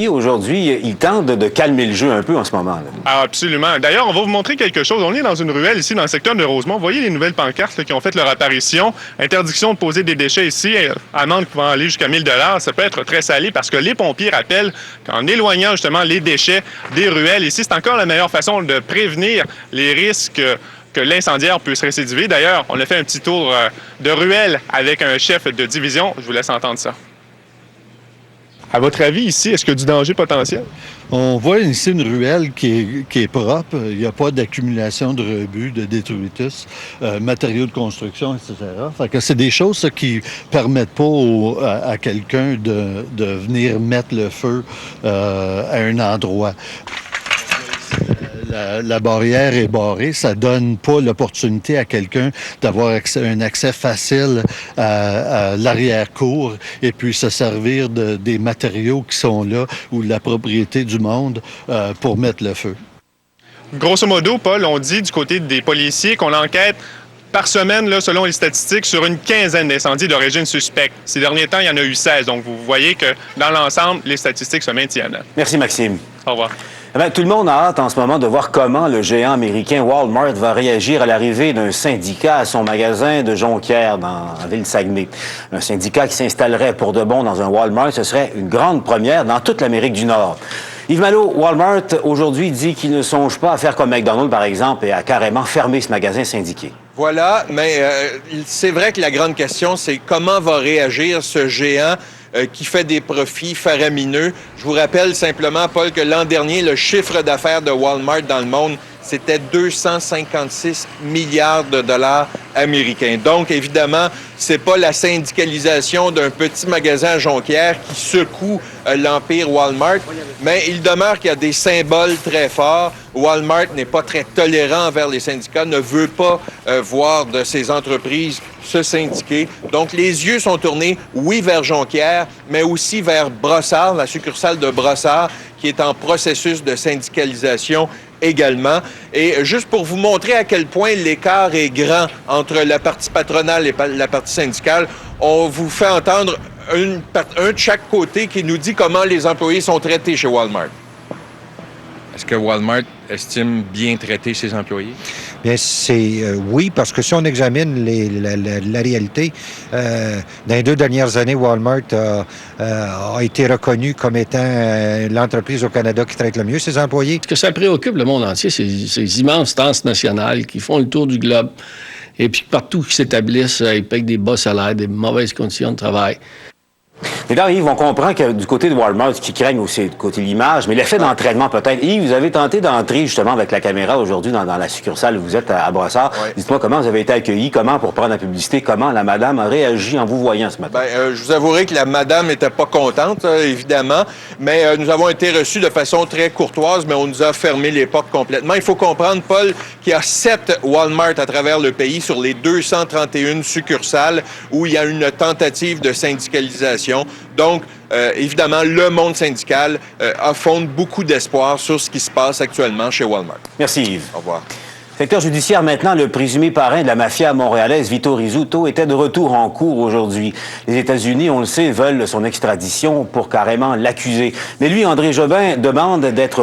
Aujourd'hui, il tente de calmer le jeu un peu en ce moment. Ah, absolument. D'ailleurs, on va vous montrer quelque chose. On est dans une ruelle ici, dans le secteur de Rosemont. Vous voyez les nouvelles pancartes là, qui ont fait leur apparition. Interdiction de poser des déchets ici. Amende pouvant aller jusqu'à 1 000 $. Ça peut être très salé parce que les pompiers rappellent qu'en éloignant justement les déchets des ruelles, ici, c'est encore la meilleure façon de prévenir les risques que l'incendiaire puisse récidiver. D'ailleurs, on a fait un petit tour de ruelle avec un chef de division. Je vous laisse entendre ça. À votre avis, ici, est-ce qu'il y a du danger potentiel? On voit ici une ruelle qui est propre. Il n'y a pas d'accumulation de rebut, de détritus, matériaux de construction, etc. Fait que c'est des choses qui permettent pas à quelqu'un de venir mettre le feu à un endroit. La barrière est barrée, ça donne pas l'opportunité à quelqu'un d'avoir un accès facile à l'arrière-cour et puis se servir des matériaux qui sont là ou de la propriété du monde pour mettre le feu. Grosso modo, Paul, on dit du côté des policiers qu'on enquête par semaine, là, selon les statistiques, sur une quinzaine d'incendies d'origine suspecte. Ces derniers temps, il y en a eu 16. Donc, vous voyez que dans l'ensemble, les statistiques se maintiennent. Merci, Maxime. Au revoir. Eh bien, tout le monde a hâte en ce moment de voir comment le géant américain Walmart va réagir à l'arrivée d'un syndicat à son magasin de Jonquière dans la ville Saguenay. Un syndicat qui s'installerait pour de bon dans un Walmart, ce serait une grande première dans toute l'Amérique du Nord. Yves Malo, Walmart, aujourd'hui, dit qu'il ne songe pas à faire comme McDonald's, par exemple, et à carrément fermer ce magasin syndiqué. Voilà, mais c'est vrai que la grande question, c'est comment va réagir ce géant qui fait des profits faramineux. Je vous rappelle simplement, Paul, que l'an dernier, le chiffre d'affaires de Walmart dans le monde, c'était 256 milliards de dollars américains. Donc, évidemment, c'est pas la syndicalisation d'un petit magasin à Jonquière qui secoue l'empire Walmart, mais il demeure qu'il y a des symboles très forts. Walmart n'est pas très tolérant envers les syndicats, ne veut pas voir de ses entreprises se syndiquer. Donc, les yeux sont tournés, oui, vers Jonquière, mais aussi vers Brossard, la succursale de Brossard, qui est en processus de syndicalisation également. Et juste pour vous montrer à quel point l'écart est grand entre la partie patronale et la partie syndicale, on vous fait entendre un de chaque côté qui nous dit comment les employés sont traités chez Walmart. Est-ce que Walmart estime bien traiter ses employés? Bien, c'est oui, parce que si on examine la réalité, dans les 2 dernières années, Walmart a été reconnu comme étant l'entreprise au Canada qui traite le mieux ses employés. Ce que ça préoccupe le monde entier, c'est ces immenses transnationales qui font le tour du globe et puis partout qu'ils s'établissent, ils payent des bas salaires, des mauvaises conditions de travail. Mais là, Yves, on comprend que du côté de Walmart, ce qui craignent aussi du côté de l'image, mais l'effet d'entraînement peut-être. Yves, vous avez tenté d'entrer justement avec la caméra aujourd'hui dans la succursale où vous êtes à Brossard. Ouais. Dites-moi comment vous avez été accueilli, comment pour prendre la publicité, comment la madame a réagi en vous voyant ce matin? Je vous avouerai que la madame n'était pas contente, évidemment, mais nous avons été reçus de façon très courtoise, mais on nous a fermé les portes complètement. Il faut comprendre, Paul, qu'il y a 7 Walmart à travers le pays sur les 231 succursales où il y a une tentative de syndicalisation. Donc, évidemment, le monde syndical fonde beaucoup d'espoir sur ce qui se passe actuellement chez Walmart. Merci, Yves. Au revoir. Secteur judiciaire maintenant, le présumé parrain de la mafia montréalaise, Vito Rizzuto, était de retour en cours aujourd'hui. Les États-Unis, on le sait, veulent son extradition pour carrément l'accuser. Mais lui, André Jobin, demande d'être